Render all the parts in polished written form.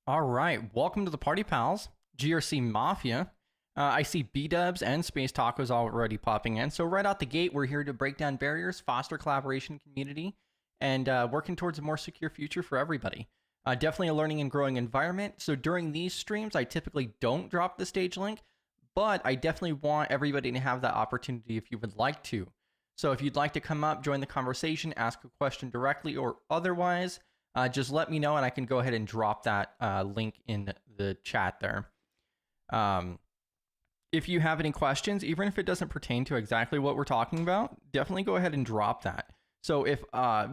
All right, welcome to the Party Pals, GRC Mafia. I see B-dubs and Space Tacos already popping in. So right out the gate, we're here to break down barriers, foster collaboration community, and working towards a more secure future for everybody. Definitely a learning and growing environment. So during these streams, I typically don't drop the stage link, but I definitely want everybody to have that opportunity if you would like to. So if you'd like to come up, join the conversation, ask a question directly or otherwise, just let me know and I can go ahead and drop that link in the chat there. If you have any questions, even if it doesn't pertain to exactly what we're talking about, definitely go ahead and drop that. So if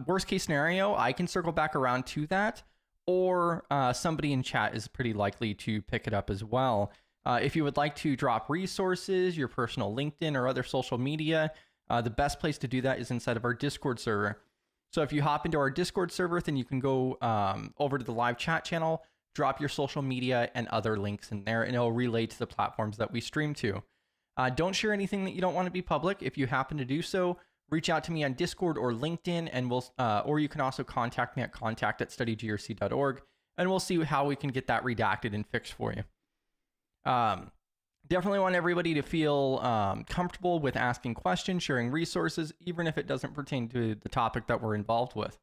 worst case scenario, I can circle back around to that, or somebody in chat is pretty likely to pick it up as well. If you would like to drop resources, your personal LinkedIn or other social media, the best place to do that is inside of our Discord server. So if you hop into our Discord server, then you can go over to the live chat channel, drop your social media and other links in there, and it'll relay to the platforms that we stream to. Don't share anything that you don't want to be public. If you happen to do so, reach out to me on Discord or LinkedIn, and or you can also contact me at contact@studygrc.org, and we'll see how we can get that redacted and fixed for you. Definitely want everybody to feel comfortable with asking questions, sharing resources, even if it doesn't pertain to the topic that we're involved with.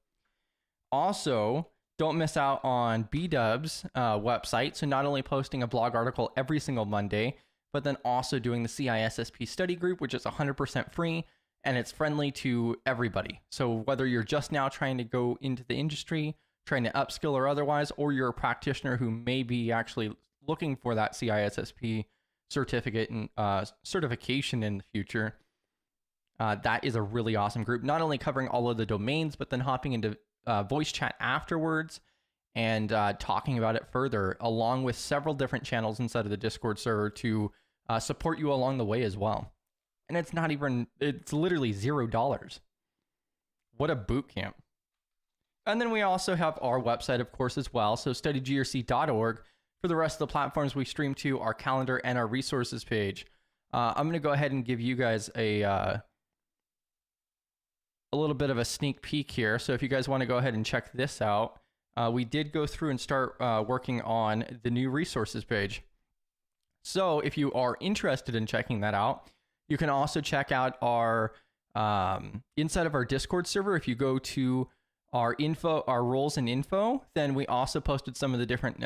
Also, don't miss out on B-Dub's website. So not only posting a blog article every single Monday, but then also doing the CISSP study group, which is 100% free, and it's friendly to everybody. So whether you're just now trying to go into the industry, trying to upskill or otherwise, or you're a practitioner who may be actually looking for that CISSP certificate and certification in the future, that is a really awesome group. Not only covering all of the domains, but then hopping into voice chat afterwards and talking about it further, along with several different channels inside of the Discord server to support you along the way as well. And it's literally $0. What a boot camp. And then we also have our website, of course, as well. So studygrc.org for the rest of the platforms we stream to, our calendar and our resources page. I'm going to go ahead and give you guys a little bit of a sneak peek here. So if you guys want to go ahead and check this out, we did go through and start working on the new resources page. So if you are interested in checking that out, you can also check out our inside of our Discord server. If you go to our roles and info, then we also posted some of the different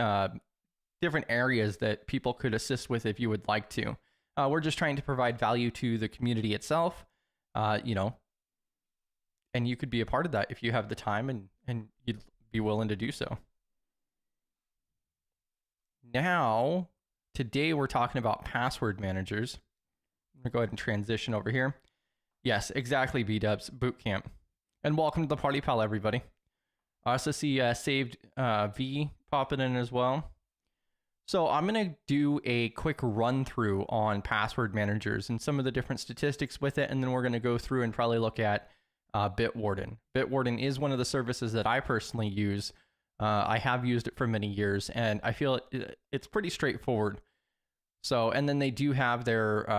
areas that people could assist with if you would like to. We're just trying to provide value to the community itself, and you could be a part of that if you have the time and you'd be willing to do so. Now, today we're talking about password managers. I'm going to go ahead and transition over here. Yes, exactly, B-Dubs, bootcamp. And welcome to the Party Pal, everybody. I also see Saved V popping in as well. So I'm going to do a quick run through on password managers and some of the different statistics with it. And then we're going to go through and probably look at Bitwarden. Bitwarden is one of the services that I personally use. I have used it for many years, and I feel it's pretty straightforward. So, and then they do have their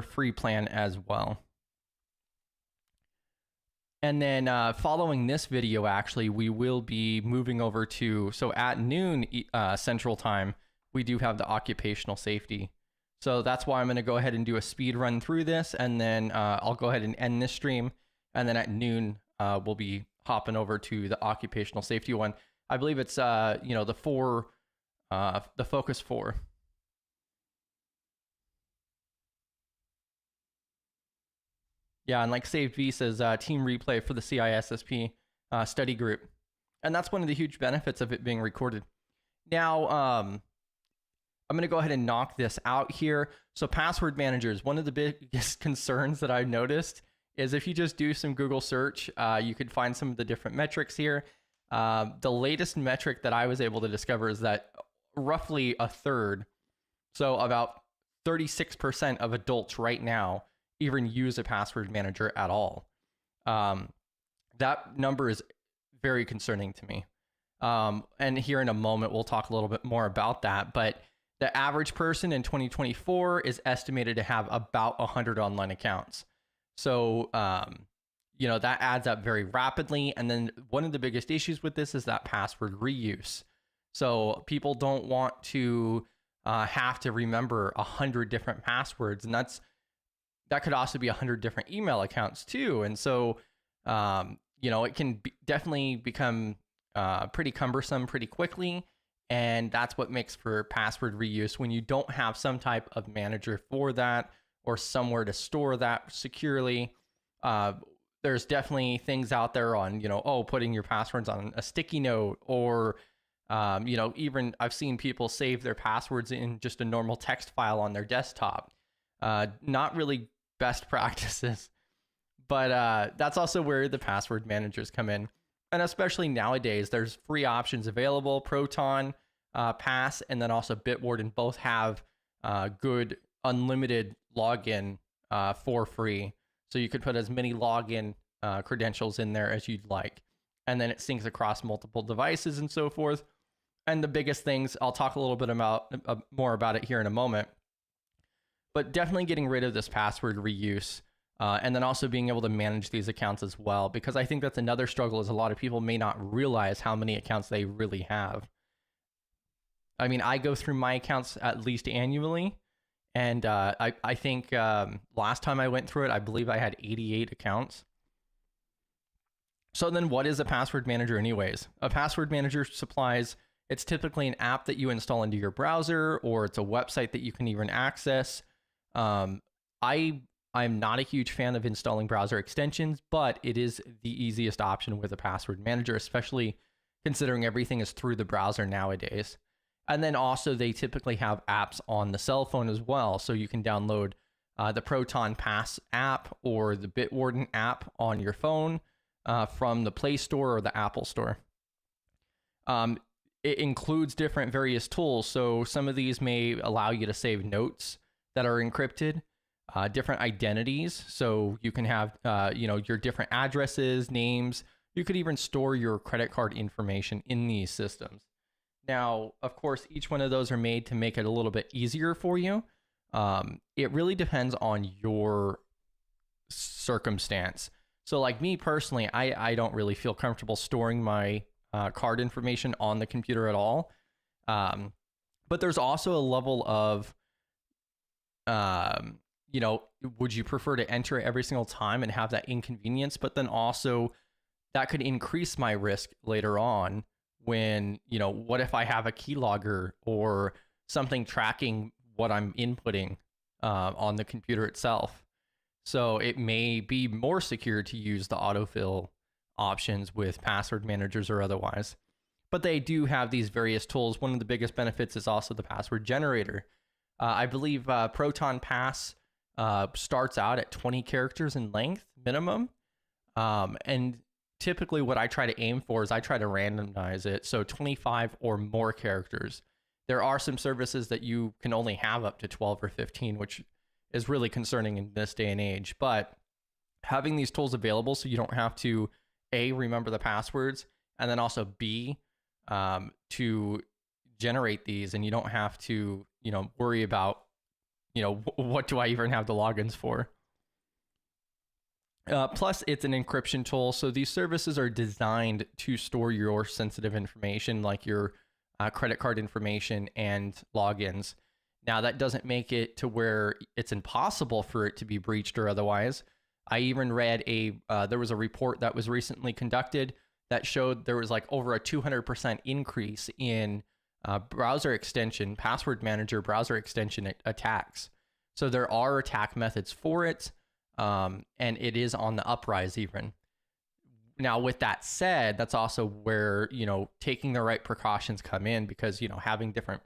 free plan as well. And then following this video, actually, we will be moving over to, so at noon Central Time, we do have the occupational safety. So that's why I'm going to go ahead and do a speed run through this, and then I'll go ahead and end this stream. And then at noon, we'll be hopping over to the occupational safety one. I believe it's, the Focus 4. Yeah, and like Saved V says, team replay for the CISSP study group. And that's one of the huge benefits of it being recorded. Now, I'm going to go ahead and knock this out here. So password managers, one of the biggest concerns that I've noticed is if you just do some Google search, you could find some of the different metrics here. The latest metric that I was able to discover is that roughly a third, so about 36% of adults right now even use a password manager at all. That number is very concerning to me. And here in a moment, we'll talk a little bit more about that. But the average person in 2024 is estimated to have about 100 online accounts. So that adds up very rapidly. And then one of the biggest issues with this is that password reuse. So people don't want to have to remember 100 different passwords, and that could also be 100 different email accounts too. And so, it can definitely become pretty cumbersome pretty quickly. And that's what makes for password reuse when you don't have some type of manager for that or somewhere to store that securely. There's definitely things out there on, putting your passwords on a sticky note, or, even I've seen people save their passwords in just a normal text file on their desktop. Not really best practices, but that's also where the password managers come in. And especially nowadays, there's free options available. Proton, Pass, and then also Bitwarden both have good unlimited login for free. So you could put as many login credentials in there as you'd like. And then it syncs across multiple devices and so forth. And the biggest things, I'll talk a little bit more about it here in a moment. But definitely getting rid of this password reuse. And then also being able to manage these accounts as well, because I think that's another struggle, is a lot of people may not realize how many accounts they really have. I mean, I go through my accounts at least annually, and I think last time I went through it, I believe I had 88 accounts. So then what is a password manager anyways? A password manager it's typically an app that you install into your browser, or it's a website that you can even access. I'm not a huge fan of installing browser extensions, but it is the easiest option with a password manager, especially considering everything is through the browser nowadays. And then also they typically have apps on the cell phone as well. So you can download the Proton Pass app or the Bitwarden app on your phone from the Play Store or the Apple Store. It includes different various tools. So some of these may allow you to save notes that are encrypted. Different identities, so you can have your different addresses, names. You could even store your credit card information in these systems. Now, of course, each one of those are made to make it a little bit easier for you. It really depends on your circumstance. So like me personally, I don't really feel comfortable storing my card information on the computer at all. But there's also a level of would you prefer to enter it every single time and have that inconvenience? But then also that could increase my risk later on when, what if I have a keylogger or something tracking what I'm inputting on the computer itself? So it may be more secure to use the autofill options with password managers or otherwise. But they do have these various tools. One of the biggest benefits is also the password generator. I believe Proton Pass starts out at 20 characters in length minimum. And typically what I try to aim for is I try to randomize it. So 25 or more characters. There are some services that you can only have up to 12 or 15, which is really concerning in this day and age. But having these tools available so you don't have to A, remember the passwords, and then also B, to generate these, and you don't have to, worry about, what do I even have the logins for? Plus, it's an encryption tool. So these services are designed to store your sensitive information, like your credit card information and logins. Now, that doesn't make it to where it's impossible for it to be breached or otherwise. I even read there was a report that was recently conducted that showed there was like over a 200% increase in password manager browser extension attacks. So there are attack methods for it, and it is on the uprise even. Now, with that said, that's also where, taking the right precautions come in, because, having different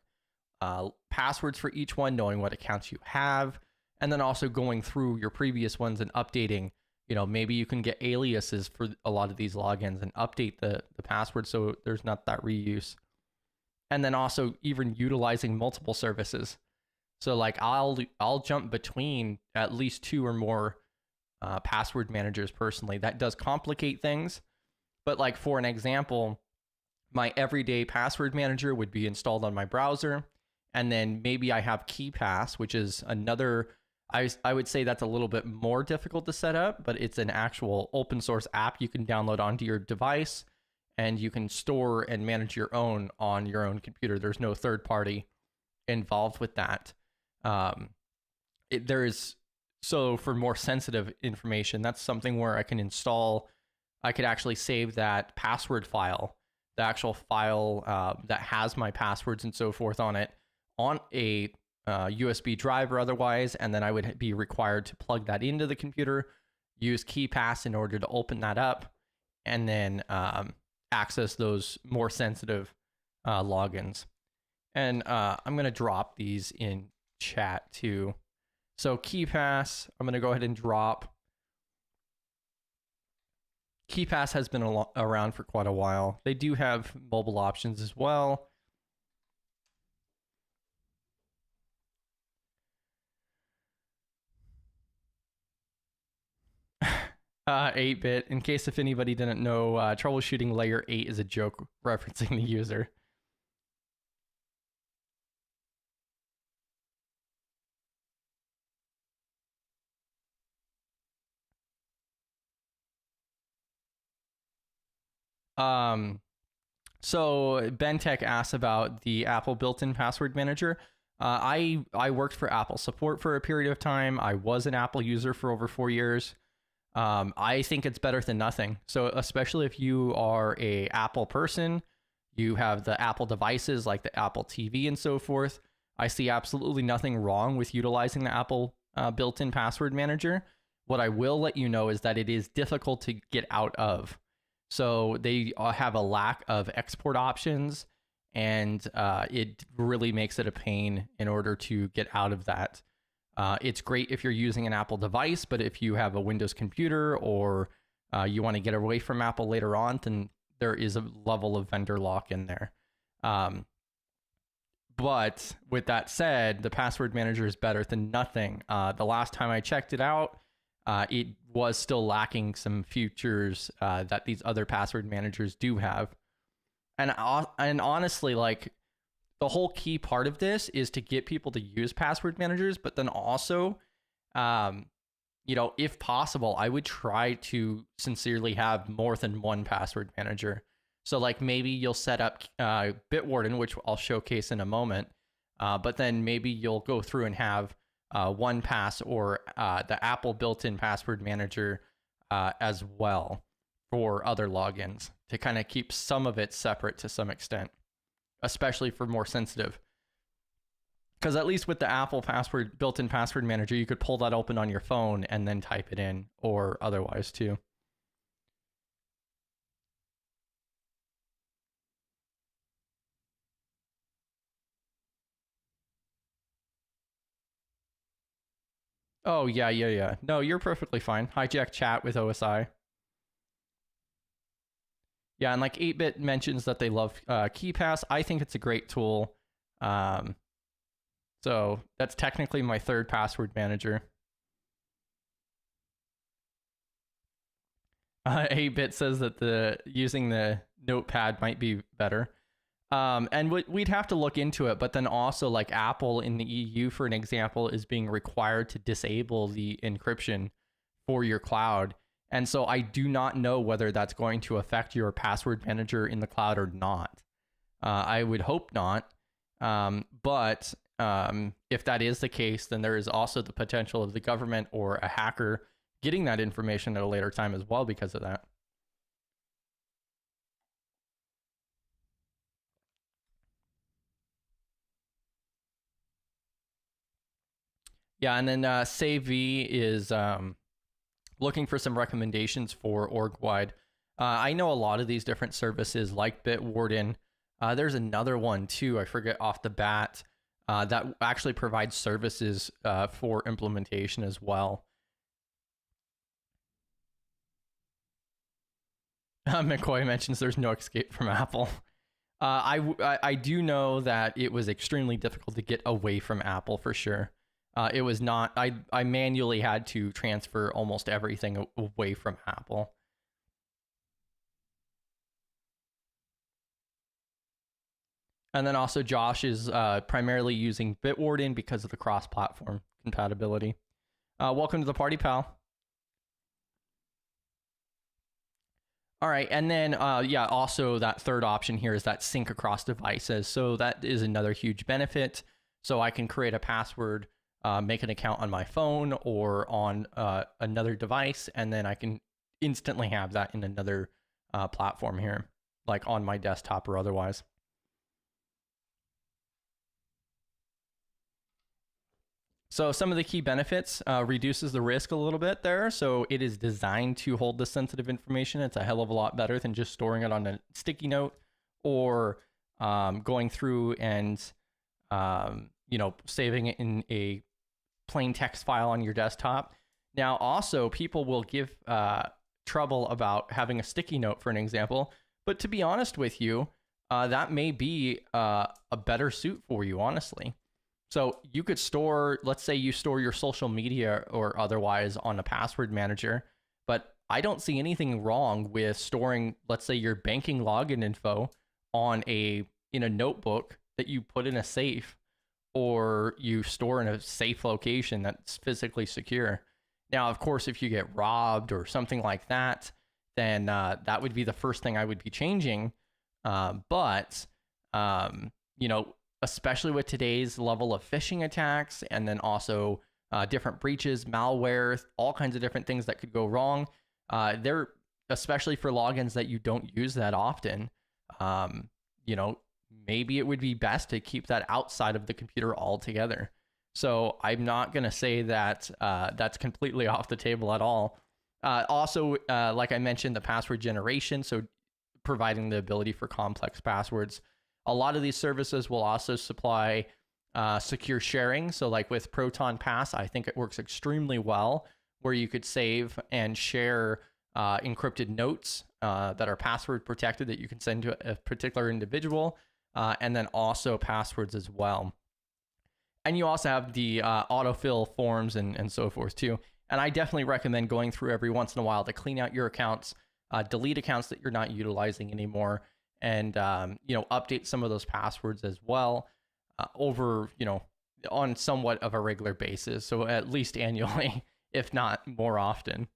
passwords for each one, knowing what accounts you have, and then also going through your previous ones and updating. Maybe you can get aliases for a lot of these logins and update the password so there's not that reuse. And then also even utilizing multiple services. So like I'll jump between at least 2 or more password managers personally. That does complicate things. But like for an example, my everyday password manager would be installed on my browser. And then maybe I have KeyPass, which is another I would say that's a little bit more difficult to set up, but it's an actual open source app you can download onto your device, and you can store and manage your own on your own computer. There's no third party involved with that. There is, so for more sensitive information, that's something where I could actually save that password file, the actual file that has my passwords and so forth on it, on a USB drive or otherwise, and then I would be required to plug that into the computer, use KeyPass in order to open that up, and then access those more sensitive logins. And I'm going to drop these in chat too. So KeyPass, I'm going to go ahead and drop. KeyPass has been around for quite a while. They do have mobile options as well. 8-bit, in case if anybody didn't know, troubleshooting layer 8 is a joke referencing the user. So Bentech asks about the Apple built-in password manager. I worked for Apple support for a period of time. I was an Apple user for over 4 years. I think it's better than nothing. So especially if you are a Apple person, you have the Apple devices like the Apple TV and so forth, I see absolutely nothing wrong with utilizing the Apple built-in password manager. What I will let you know is that it is difficult to get out of. So they have a lack of export options, and it really makes it a pain in order to get out of that. It's great if you're using an Apple device, but if you have a Windows computer or you want to get away from Apple later on, then there is a level of vendor lock in there. But with that said, the password manager is better than nothing. The last time I checked it out, it was still lacking some features that these other password managers do have. And honestly, like, the whole key part of this is to get people to use password managers, but then also, if possible, I would try to sincerely have more than one password manager. So like maybe you'll set up Bitwarden, which I'll showcase in a moment, but then maybe you'll go through and have OnePass or the Apple built-in password manager as well for other logins to kind of keep some of it separate to some extent, especially for more sensitive. Because at least with the Apple built-in password manager, you could pull that open on your phone and then type it in, or otherwise too. Oh, yeah. No, you're perfectly fine. Hijack chat with OSI. Yeah, and like 8-bit mentions that they love KeyPass. I think it's a great tool. So that's technically my third password manager. 8-bit says that using the notepad might be better. And we'd have to look into it, but then also like Apple in the EU, for an example, is being required to disable the encryption for your cloud. And so I do not know whether that's going to affect your password manager in the cloud or not. I would hope not. But if that is the case, then there is also the potential of the government or a hacker getting that information at a later time as well because of that. Yeah, and then SaveV is looking for some recommendations for org-wide. I know a lot of these different services like Bitwarden. There's another one too, I forget off the bat, that actually provides services for implementation as well. McCoy mentions there's no escape from Apple. I do know that it was extremely difficult to get away from Apple for sure. It was not, I manually had to transfer almost everything away from Apple. And then also Josh is primarily using Bitwarden because of the cross-platform compatibility. Welcome to the party, pal. All right, and then also that third option here is that sync across devices. So that is another huge benefit. So I can create a password, make an account on my phone or on another device, and then I can instantly have that in another platform here, like on my desktop or otherwise. So some of the key benefits, reduces the risk a little bit there. So it is designed to hold the sensitive information. It's a hell of a lot better than just storing it on a sticky note or going through and saving it in a plain text file on your desktop. Now, also, people will give trouble about having a sticky note, for an example. But to be honest with you, that may be a better suit for you, honestly. So you could store, let's say you store your social media or otherwise on a password manager, but I don't see anything wrong with storing, let's say, your banking login info in a notebook that you put in a safe, or you store in a safe location that's physically secure. Now, of course, if you get robbed or something like that, then that would be the first thing I would be changing. Especially with today's level of phishing attacks, and then also different breaches, malware, all kinds of different things that could go wrong. They're especially for logins that you don't use that often. Maybe it would be best to keep that outside of the computer altogether. So I'm not going to say that that's completely off the table at all. Also, like I mentioned, the password generation, so providing the ability for complex passwords. A lot of these services will also supply secure sharing. So like with Proton Pass, I think it works extremely well, where you could save and share encrypted notes that are password protected that you can send to a particular individual, and then also passwords as well. And you also have the autofill forms and so forth too. And I definitely recommend going through every once in a while to clean out your accounts, delete accounts that you're not utilizing anymore, and update some of those passwords as well on somewhat of a regular basis. So at least annually, if not more often.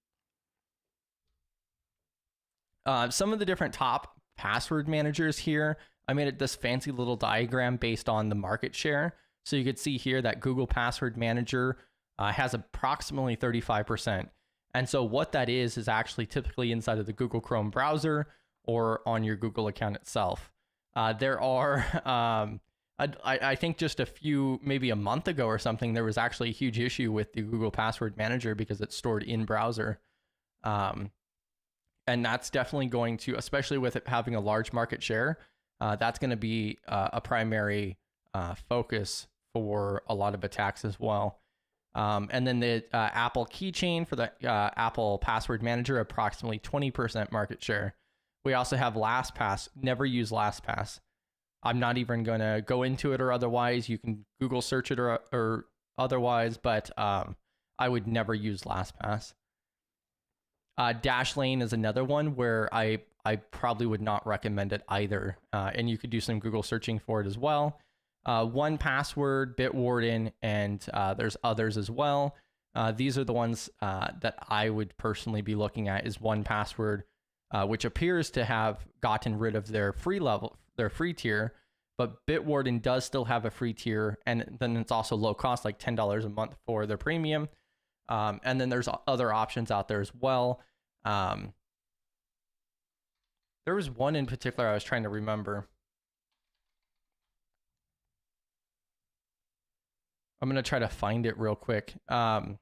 Some of the different top password managers here, I made this fancy little diagram based on the market share. So you could see here that Google Password Manager has approximately 35%. And so what that is actually typically inside of the Google Chrome browser or on your Google account itself. There are, I think just maybe a month ago or something, there was actually a huge issue with the Google Password Manager because it's stored in browser. And that's definitely going to, especially with it having a large market share, that's going to be a primary focus for a lot of attacks as well. And then the Apple keychain for the Apple Password Manager, approximately 20% market share. We also have LastPass. Never use LastPass. I'm not even going to go into it or otherwise. You can Google search it or otherwise, but I would never use LastPass. Dashlane is another one where I probably would not recommend it either. And you could do some Google searching for it as well. 1Password, Bitwarden, and there's others as well. These are the ones that I would personally be looking at. Is 1Password, which appears to have gotten rid of their free tier, but Bitwarden does still have a free tier, and then it's also low cost, like $10 a month for their premium. And then there's other options out there as well. There was one in particular I was trying to remember. I'm going to try to find it real quick. But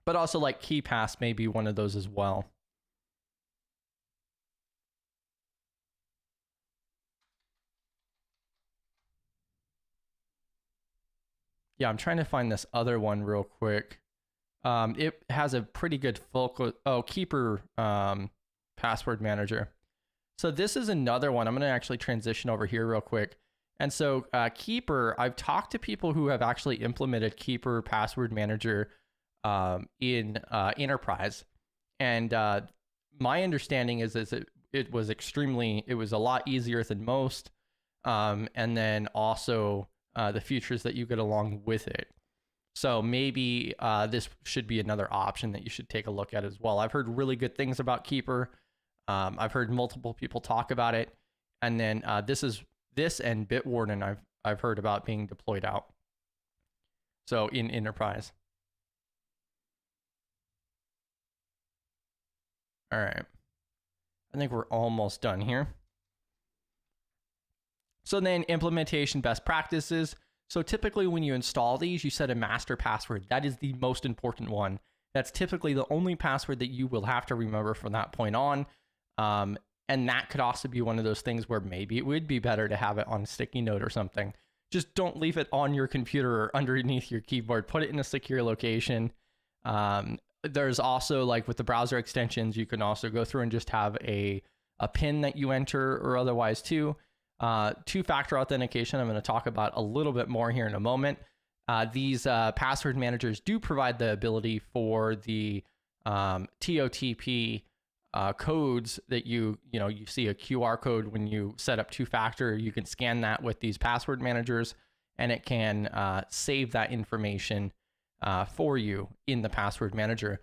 also like KeyPass may be one of those as well. Yeah, I'm trying to find this other one real quick. It has a pretty good Keeper Password Manager. So this is another one. I'm going to actually transition over here real quick. And so Keeper, I've talked to people who have actually implemented Keeper Password Manager in Enterprise. And my understanding is it was a lot easier than most. And then also the features that you get along with it. So maybe this should be another option that you should take a look at as well. I've heard really good things about Keeper. I've heard multiple people talk about it. And then this and Bitwarden I've heard about being deployed out. So in enterprise. All right. I think we're almost done here. So then implementation best practices. So typically when you install these, you set a master password. That is the most important one. That's typically the only password that you will have to remember from that point on. And that could also be one of those things where maybe it would be better to have it on a sticky note or something. Just don't leave it on your computer or underneath your keyboard. Put it in a secure location. There's also, like with the browser extensions, you can also go through and just have a PIN that you enter or otherwise too. Two-factor authentication, I'm going to talk about a little bit more here in a moment. These password managers do provide the ability for the TOTP codes that you see a QR code when you set up two-factor. You can scan that with these password managers, and it can save that information for you in the password manager.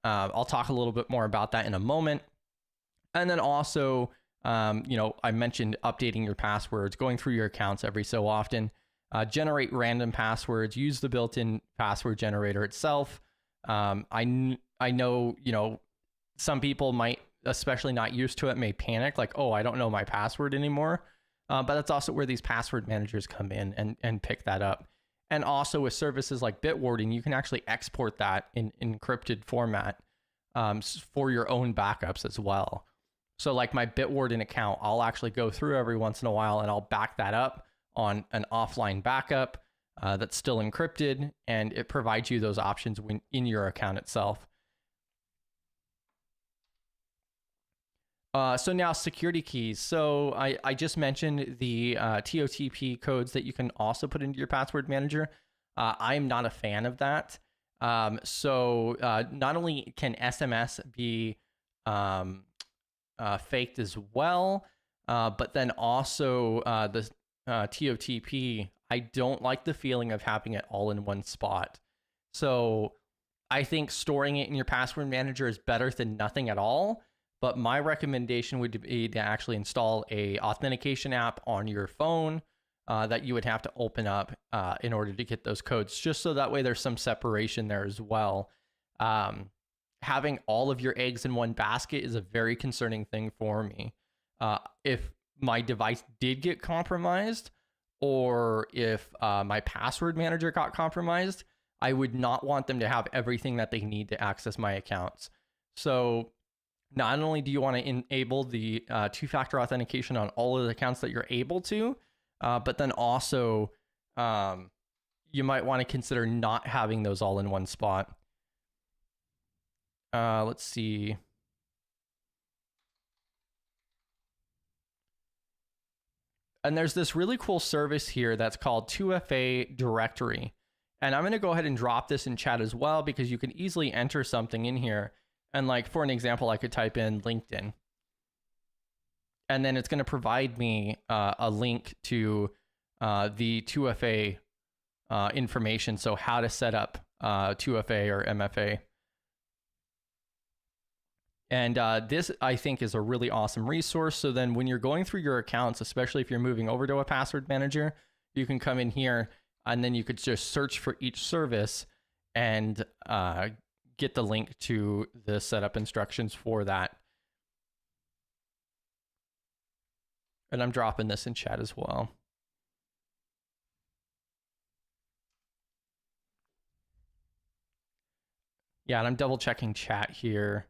I'll talk a little bit more about that in a moment. And then also, I mentioned updating your passwords, going through your accounts every so often, generate random passwords, use the built-in password generator itself. I know, some people might, especially not used to it, may panic like, oh, I don't know my password anymore. But that's also where these password managers come in and pick that up. And also with services like Bitwarden, you can actually export that in encrypted format for your own backups as well. So like my Bitwarden account, I'll actually go through every once in a while and I'll back that up on an offline backup that's still encrypted, and it provides you those options when in your account itself. So now security keys. So I just mentioned the TOTP codes that you can also put into your password manager. I'm not a fan of that. So not only can SMS be faked as well, but then also the TOTP, I don't like the feeling of having it all in one spot. So I think storing it in your password manager is better than nothing at all. But my recommendation would be to actually install a authentication app on your phone that you would have to open up in order to get those codes, just so that way there's some separation there as well. Having all of your eggs in one basket is a very concerning thing for me. If my device did get compromised, or if my password manager got compromised, I would not want them to have everything that they need to access my accounts. So not only do you want to enable the two-factor authentication on all of the accounts that you're able to, but then also you might want to consider not having those all in one spot. Let's see. And there's this really cool service here that's called 2FA Directory. And I'm going to go ahead and drop this in chat as well, because you can easily enter something in here. And like, for an example, I could type in LinkedIn. And then it's going to provide me a link to the 2FA information. So how to set up 2FA or MFA. And this, I think, is a really awesome resource. So then when you're going through your accounts, especially if you're moving over to a password manager, you can come in here and then you could just search for each service and get the link to the setup instructions for that. And I'm dropping this in chat as well. Yeah, and I'm double checking chat here.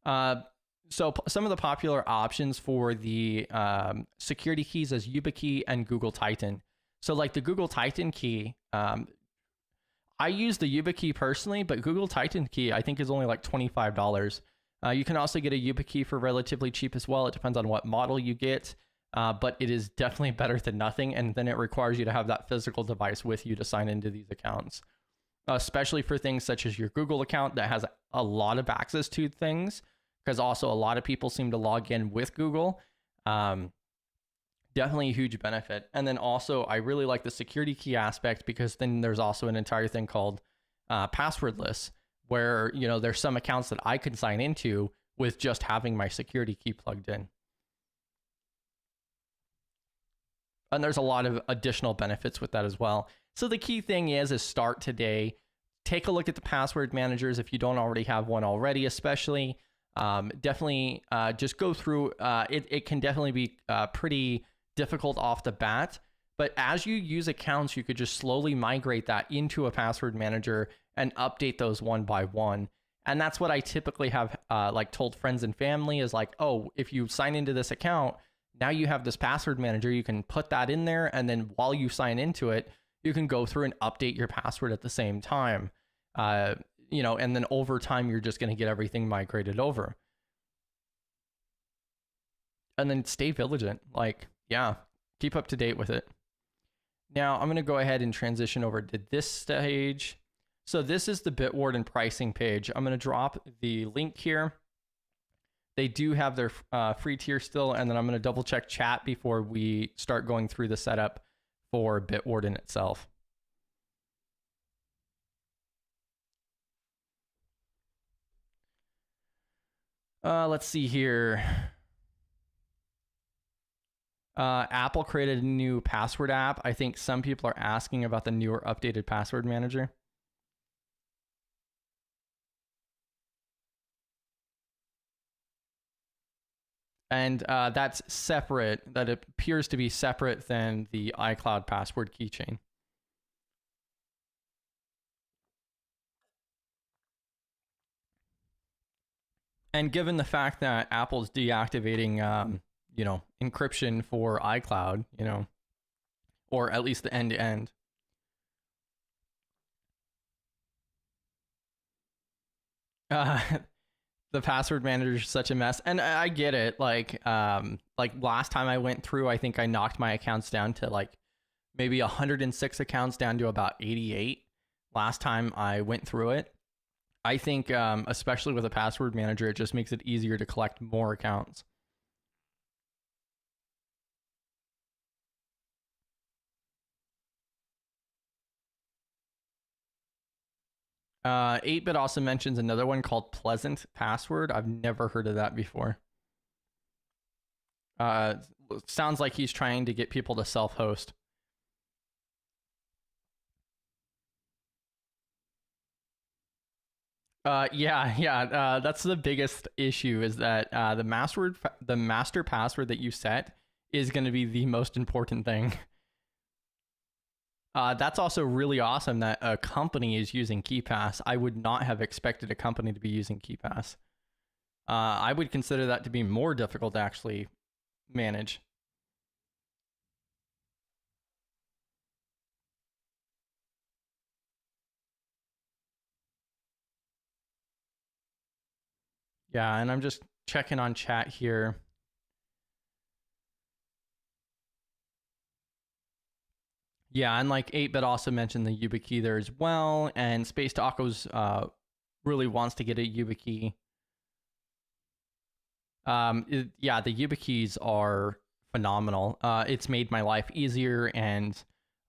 So some of the popular options for the security keys is YubiKey and Google Titan. So like the Google Titan key, I use the YubiKey personally, but Google Titan key I think is only like $25. You can also get a YubiKey for relatively cheap as well. It depends on what model you get, but it is definitely better than nothing. And then it requires you to have that physical device with you to sign into these accounts, especially for things such as your Google account that has a lot of access to things, because also a lot of people seem to log in with Google. Definitely a huge benefit. And then also I really like the security key aspect, because then there's also an entire thing called passwordless, where, you know, there's some accounts that I can sign into with just having my security key plugged in. And there's a lot of additional benefits with that as well. So the key thing is start today. Take a look at the password managers if you don't already have one already, especially. Definitely just go through. It can definitely be pretty difficult off the bat. But as you use accounts, you could just slowly migrate that into a password manager and update those one by one. And that's what I typically have like told friends and family is like, oh, if you sign into this account, now you have this password manager, you can put that in there. And then while you sign into it, you can go through and update your password at the same time. You know, and then over time, you're just going to get everything migrated over. And then stay vigilant. Like, yeah, keep up to date with it. Now I'm going to go ahead and transition over to this stage. So this is the Bitwarden pricing page. I'm going to drop the link here. They do have their free tier still, and then I'm going to double check chat before we start going through the setup for Bitwarden itself. Let's see here. Apple created a new password app. I think some people are asking about the newer updated password manager. And that's separate. That appears to be separate than the iCloud password keychain. And given the fact that Apple's deactivating, you know, encryption for iCloud, you know, or at least the end-to-end. The password manager is such a mess, and I get it. Like last time I went through, I think I knocked my accounts down to like maybe 106 accounts down to about 88 last time I went through it. I think, especially with a password manager, it just makes it easier to collect more accounts. Uh, 8-Bit also mentions another one called Pleasant Password. I've never heard of that before. Sounds like he's trying to get people to self-host. Yeah. That's the biggest issue is that the master password that you set is going to be the most important thing. That's also really awesome that a company is using KeyPass. I would not have expected a company to be using KeyPass. I would consider that to be more difficult to actually manage. Yeah, and I'm just checking on chat here. Yeah, and like 8-Bit also mentioned the YubiKey there as well, and Space Tacos really wants to get a YubiKey. Yeah, the YubiKeys are phenomenal. It's made my life easier, and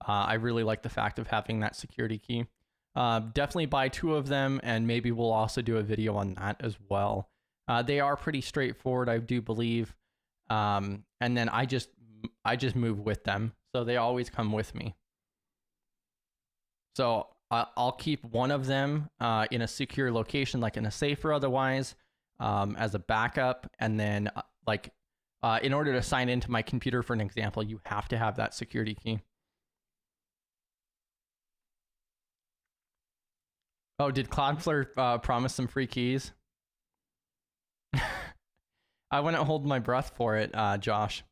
I really like the fact of having that security key. Definitely buy 2 of them, and maybe we'll also do a video on that as well. They are pretty straightforward, I do believe. And then I just move with them, so they always come with me. So I'll keep one of them in a secure location, like in a safe or otherwise, as a backup. And then in order to sign into my computer, for an example, you have to have that security key. Oh, did Cloudflare promise some free keys? I wouldn't hold my breath for it, Josh.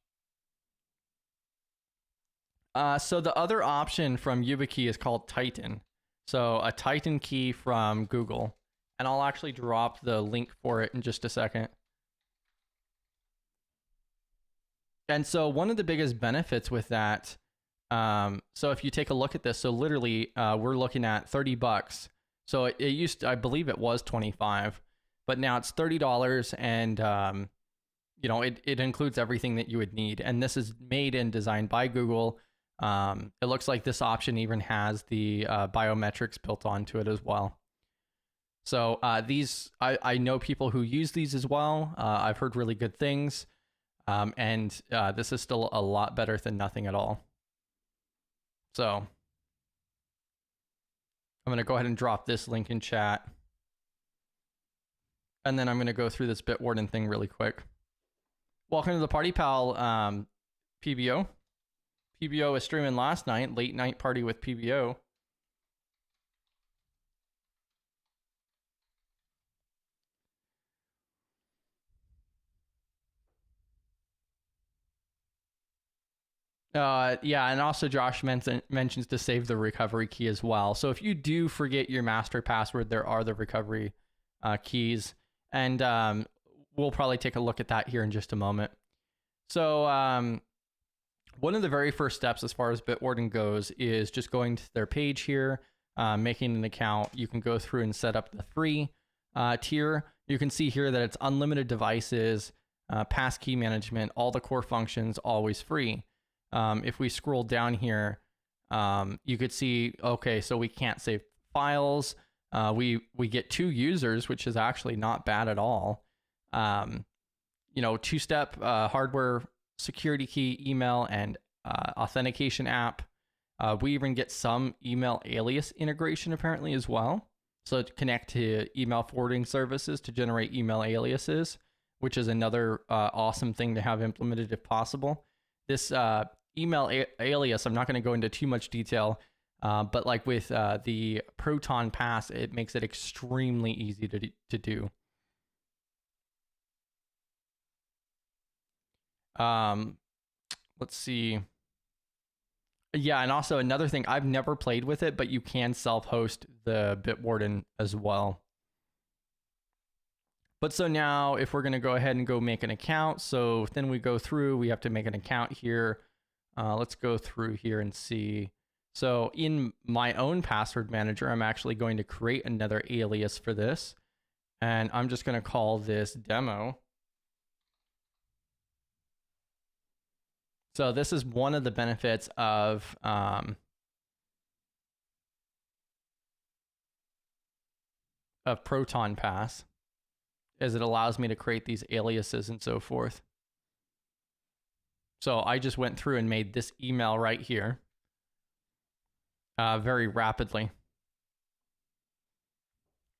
So the other option from YubiKey is called Titan. So a Titan key from Google. And I'll actually drop the link for it in just a second. And so one of the biggest benefits with that, so if you take a look at this, so literally we're looking at $30. So it used to, I believe it was 25, but now it's $30, and you know, it includes everything that you would need. And this is made and designed by Google. It looks like this option even has the biometrics built onto it as well. So these, I know people who use these as well. I've heard really good things. And this is still a lot better than nothing at all. So I'm going to go ahead and drop this link in chat. And then I'm going to go through this Bitwarden thing really quick. Welcome to the Party Pal PBO. PBO was streaming last night, late night party with PBO. Yeah, and also Josh mentions to save the recovery key as well. So if you do forget your master password, there are the recovery keys. And we'll probably take a look at that here in just a moment. So one of the very first steps as far as Bitwarden goes is just going to their page here, making an account. You can go through and set up the free tier. You can see here that it's unlimited devices, passkey management, all the core functions, always free. If we scroll down here, you could see, okay, so we can't save files. We get 2 users, which is actually not bad at all. You know, 2-step hardware security key, email, and authentication app. We even get some email alias integration apparently as well. So to connect to email forwarding services to generate email aliases, which is another awesome thing to have implemented if possible. This email alias, I'm not going to go into too much detail, but like with the Proton Pass, it makes it extremely easy to do. Let's see. Yeah, and also another thing, I've never played with it, but you can self-host the Bitwarden as well. But so now if we're going to go ahead and go make an account, so then we go through, we have to make an account here. Let's go through here and see. So in my own password manager, I'm actually going to create another alias for this. And I'm just going to call this demo. So this is one of the benefits of Proton Pass, is it allows me to create these aliases and so forth. So I just went through and made this email right here very rapidly.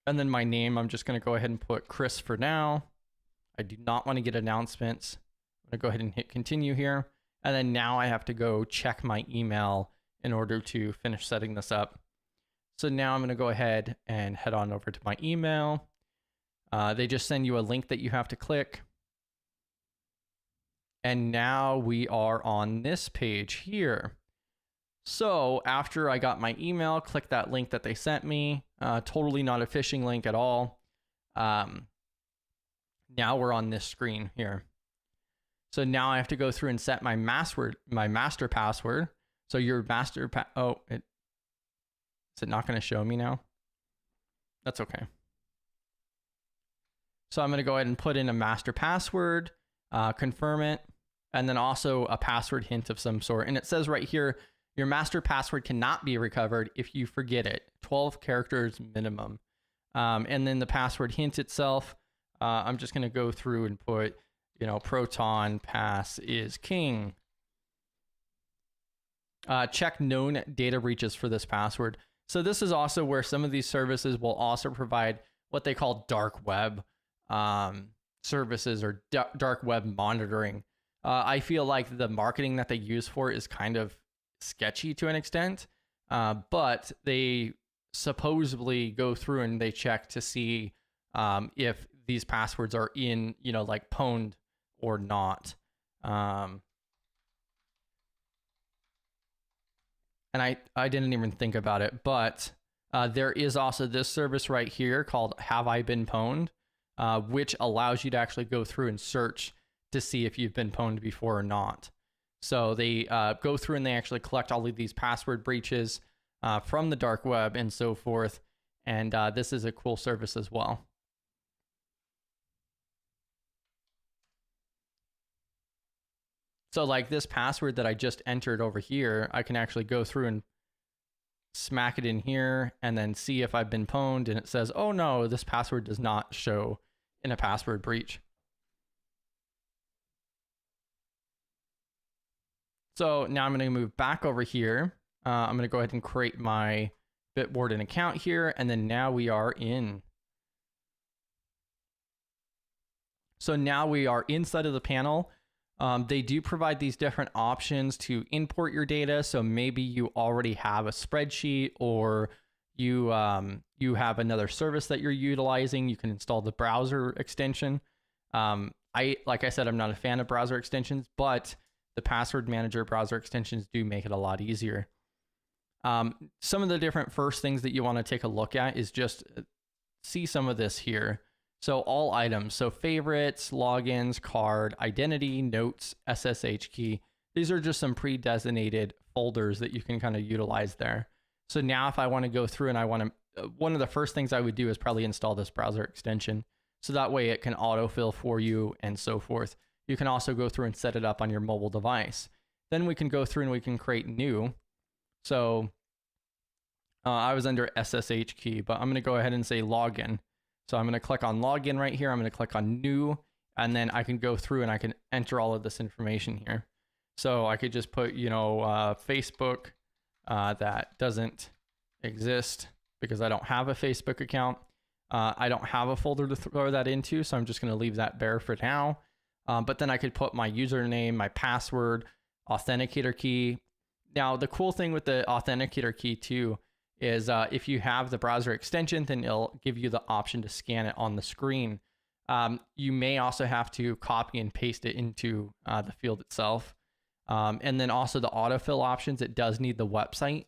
And then my name, I'm just going to go ahead and put Chris for now. I do not want to get announcements. I'm going to go ahead and hit continue here. And then now I have to go check my email in order to finish setting this up. So now I'm going to go ahead and head on over to my email. They just send you a link that you have to click. And now we are on this page here. So after I got my email, click that link that they sent me. Totally not a phishing link at all. Now we're on this screen here. So now I have to go through and set my master password. So your master is it not going to show me now? That's okay. So I'm going to go ahead and put in a master password, confirm it, and then also a password hint of some sort. And it says right here, your master password cannot be recovered if you forget it. 12 characters minimum. And then the password hint itself, I'm just going to go through and put, you know, Proton Pass is king. Check known data breaches for this password. So this is also where some of these services will also provide what they call dark web services or dark web monitoring. I feel like the marketing that they use for it is kind of sketchy to an extent, but they supposedly go through and they check to see if these passwords are in, you know, like pwned or not. And I didn't even think about it, but there is also this service right here called Have I Been Pwned, which allows you to actually go through and search to see if you've been pwned before or not. So they go through and they actually collect all of these password breaches from the dark web and so forth. And this is a cool service as well. So like this password that I just entered over here, I can actually go through and smack it in here and then see if I've been pwned, and it says, oh no, this password does not show in a password breach. So now I'm going to move back over here. I'm going to go ahead and create my Bitwarden account here, and then now we are in. So now we are inside of the panel. They do provide these different options to import your data. So maybe you already have a spreadsheet, or you have another service that you're utilizing. You can install the browser extension. Like I said, I'm not a fan of browser extensions, but the password manager browser extensions do make it a lot easier. Some of the different first things that you want to take a look at is just see some of this here. So all items, so favorites, logins, card, identity, notes, SSH key. These are just some pre-designated folders that you can kind of utilize there. So now if I want to go through and I want to, one of the first things I would do is probably install this browser extension. So that way it can autofill for you and so forth. You can also go through and set it up on your mobile device. Then we can go through and we can create new. So I was under SSH key, but I'm going to go ahead and say login. So I'm going to click on login right here. I'm going to click on new, and then I can go through and I can enter all of this information here. So I could just put, Facebook that doesn't exist because I don't have a Facebook account. I don't have a folder to throw that into, so I'm just going to leave that bare for now. But then I could put my username, my password, authenticator key. Now, the cool thing with the authenticator key too is if you have the browser extension, then it'll give you the option to scan it on the screen. You may also have to copy and paste it into the field itself. And then also the autofill options, it does need the website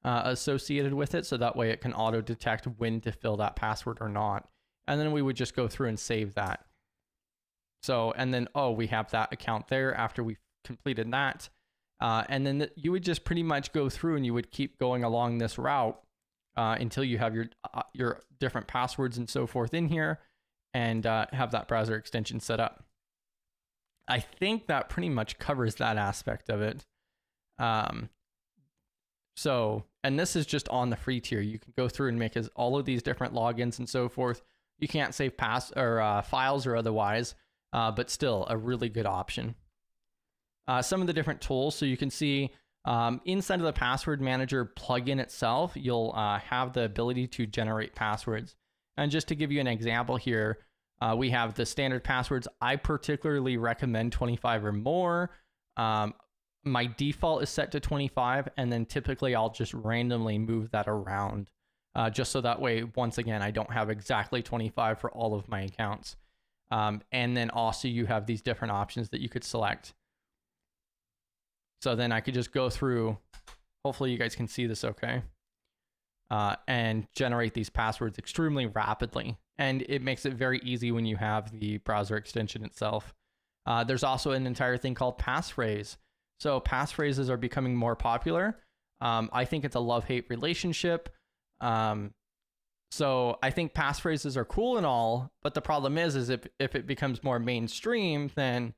associated with it. So that way it can auto detect when to fill that password or not. And then we would just go through and save that. So, and then, we have that account there after we've completed that. And then you would just pretty much go through and you would keep going along this route until you have your different passwords and so forth in here, and have that browser extension set up. I think that pretty much covers that aspect of it. So, and this is just on the free tier. You can go through and make all of these different logins and so forth. You can't save files or otherwise, but still a really good option. Some of the different tools, so you can see inside of the password manager plugin itself, you'll have the ability to generate passwords. And just to give you an example here, we have the standard passwords. I particularly recommend 25 or more. My default is set to 25, and then typically I'll just randomly move that around just so that way, once again, I don't have exactly 25 for all of my accounts. And then also you have these different options that you could select. So then I could just go through, hopefully you guys can see this okay, and generate these passwords extremely rapidly. And it makes it very easy when you have the browser extension itself. There's also an entire thing called passphrase. So passphrases are becoming more popular. I think it's a love-hate relationship. So I think passphrases are cool and all, but the problem is if it becomes more mainstream, then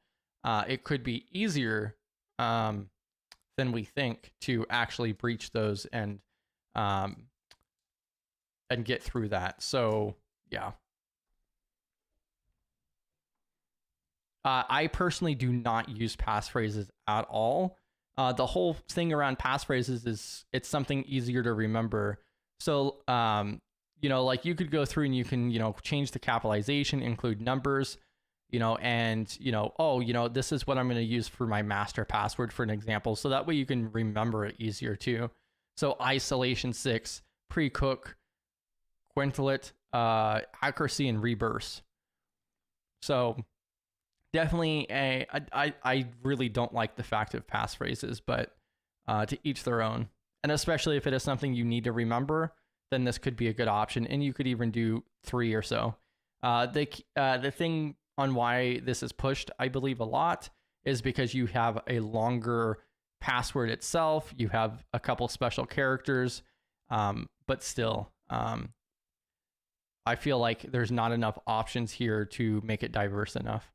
it could be easier than we think to actually breach those and get through that. So yeah. I personally do not use passphrases at all. The whole thing around passphrases is it's something easier to remember. So, like you could go through and you can, change the capitalization, include numbers, and, this is what I'm going to use for my master password, for an example. So that way you can remember it easier too. So isolation 6, pre-cook, quintlet, accuracy, and reverse. So definitely I really don't like the fact of passphrases, but to each their own. And especially if it is something you need to remember, then this could be a good option. And you could even do 3 or so. The thing on why this is pushed, I believe, a lot is because you have a longer password itself. You have a couple special characters, but still, I feel like there's not enough options here to make it diverse enough.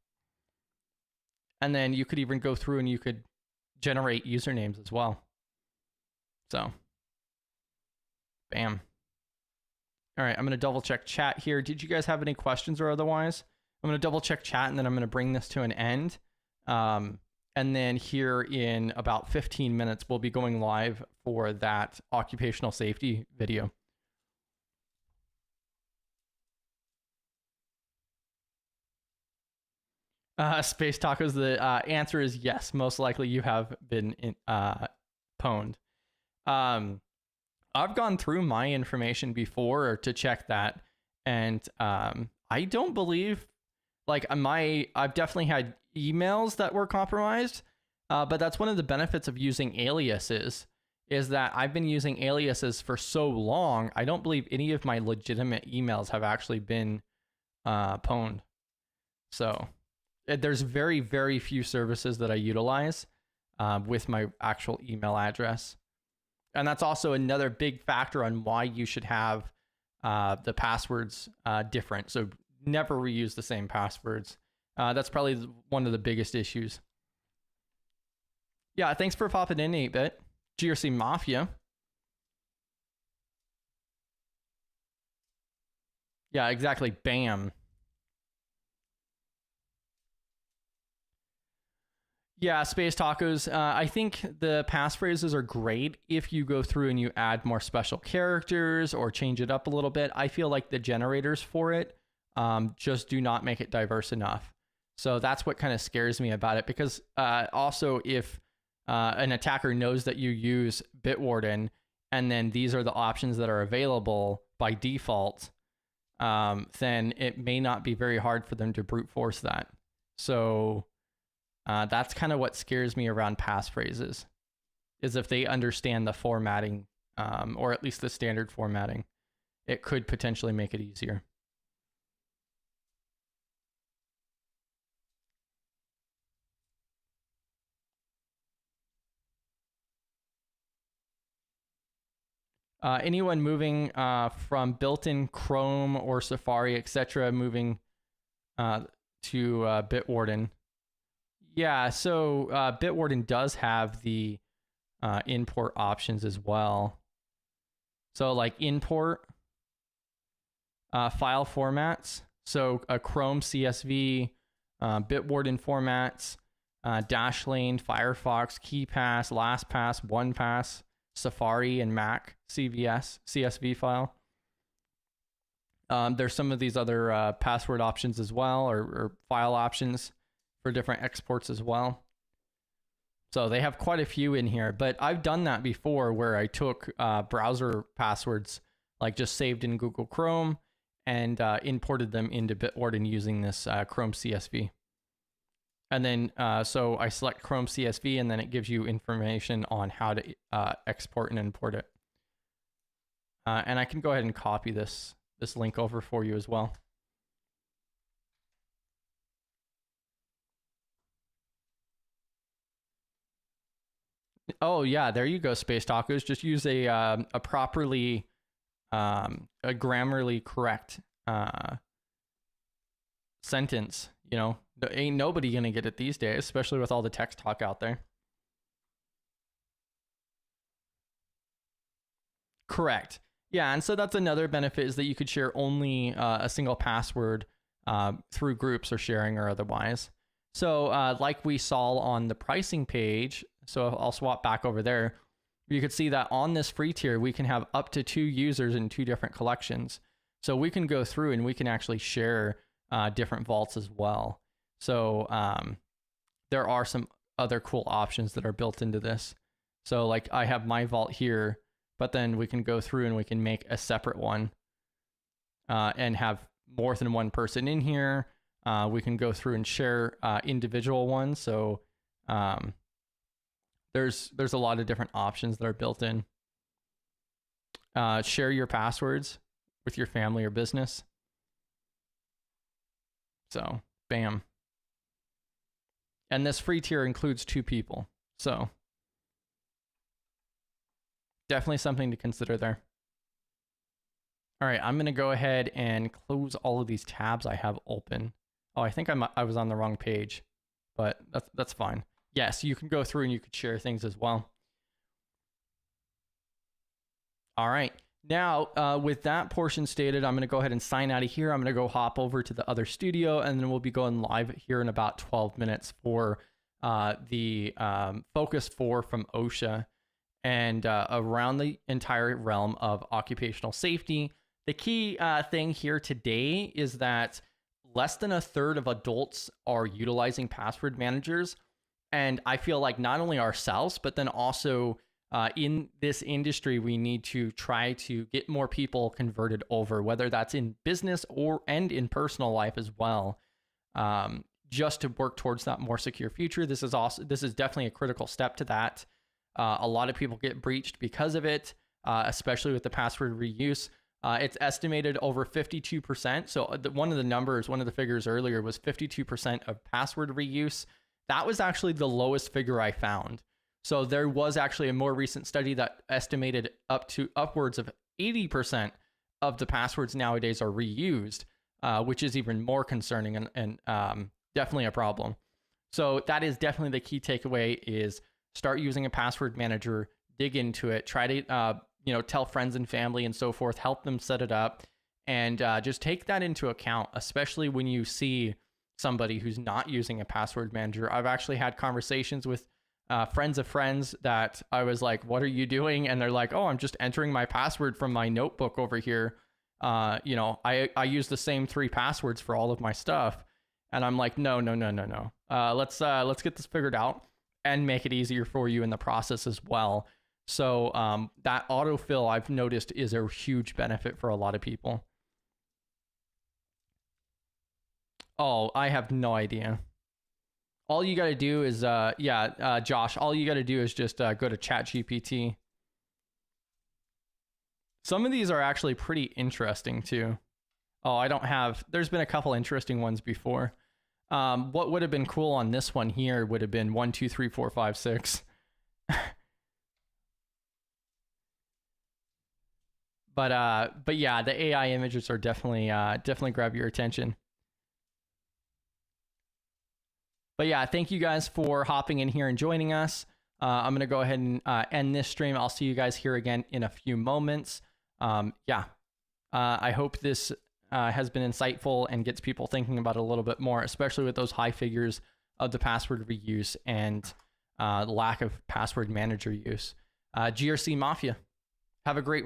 And then you could even go through and you could generate usernames as well. So, bam. All right, I'm going to double check chat here. Did you guys have any questions or otherwise? I'm going to double check chat and then I'm going to bring this to an end. And then here in about 15 minutes, we'll be going live for that occupational safety video. Space Tacos, the answer is yes. Most likely you have been pwned. I've gone through my information before to check that, and I don't believe, like, I've definitely had emails that were compromised, but that's one of the benefits of using aliases, is that I've been using aliases for so long, I don't believe any of my legitimate emails have actually been pwned. So there's very, very few services that I utilize with my actual email address. And that's also another big factor on why you should have the passwords different. So never reuse the same passwords. That's probably one of the biggest issues. Yeah, thanks for popping in, 8-Bit. GRC Mafia. Yeah, exactly. Bam. Yeah, Space Tacos. I think the passphrases are great if you go through and you add more special characters or change it up a little bit. I feel like the generators for it just do not make it diverse enough. So that's what kind of scares me about it, because also if an attacker knows that you use Bitwarden and then these are the options that are available by default, then it may not be very hard for them to brute force that. So that's kind of what scares me around passphrases, is if they understand the formatting, or at least the standard formatting, it could potentially make it easier. Anyone moving from built-in Chrome or Safari, etc., moving to Bitwarden? Yeah, so Bitwarden does have the import options as well. So like import file formats. So a Chrome CSV, Bitwarden formats, Dashlane, Firefox, KeyPass, LastPass, OnePass, Safari, and Mac CSV file. There's some of these other password options as well, or file options for different exports as well. So they have quite a few in here, but I've done that before where I took browser passwords, like just saved in Google Chrome, and imported them into Bitwarden using this Chrome CSV. And then, so I select Chrome CSV, and then it gives you information on how to export and import it. And I can go ahead and copy this link over for you as well. Oh yeah, there you go, Space Tacos. Just use a properly, a grammarly correct sentence. You know, ain't nobody gonna get it these days, especially with all the text talk out there. Correct. Yeah, and so that's another benefit, is that you could share only a single password through groups or sharing or otherwise. So like we saw on the pricing page, so I'll swap back over there, you could see that on this free tier, we can have up to 2 users in 2 different collections. So we can go through and we can actually share different vaults as well. So there are some other cool options that are built into this. So like I have my vault here, but then we can go through and we can make a separate one and have more than one person in here. We can go through and share individual ones. So there's a lot of different options that are built in. Share your passwords with your family or business. So bam. And this free tier includes 2 people. So definitely something to consider there. All right, I'm going to go ahead and close all of these tabs I have open. Oh, I think I was on the wrong page. but that's fine. Yes, you can go through and you could share things as well. All right. Now, with that portion stated, I'm going to go ahead and sign out of here. I'm going to go hop over to the other studio, and then we'll be going live here in about 12 minutes for the Focus 4 from OSHA and around the entire realm of occupational safety. The key thing here today is that less than a third of adults are utilizing password managers. And I feel like not only ourselves, but then also in this industry, we need to try to get more people converted over, whether that's in business and in personal life as well, just to work towards that more secure future. This is definitely a critical step to that. A lot of people get breached because of it, especially with the password reuse. It's estimated over 52%. So one of the figures earlier was 52% of password reuse. That was actually the lowest figure I found. So there was actually a more recent study that estimated upwards of 80% of the passwords nowadays are reused, which is even more concerning and definitely a problem. So that is definitely the key takeaway: is start using a password manager, dig into it, try to tell friends and family and so forth, help them set it up, and just take that into account, especially when you see somebody who's not using a password manager. I've actually had conversations with friends of friends that I was like, what are you doing? And they're like, oh, I'm just entering my password from my notebook over here. I use the same 3 passwords for all of my stuff. And I'm like, no. Let's get this figured out and make it easier for you in the process as well. So that autofill, I've noticed, is a huge benefit for a lot of people. Oh, I have no idea. All you got to do is, Josh, all you got to do is just go to ChatGPT. Some of these are actually pretty interesting too. Oh, there's been a couple interesting ones before. What would have been cool on this one here would have been 1, 2, 3, 4, 5, 6. But yeah, the AI images are definitely grab your attention. But yeah, thank you guys for hopping in here and joining us. I'm going to go ahead and end this stream. I'll see you guys here again in a few moments. I hope this has been insightful and gets people thinking about it a little bit more, especially with those high figures of the password reuse and lack of password manager use. GRC Mafia, have a great rest.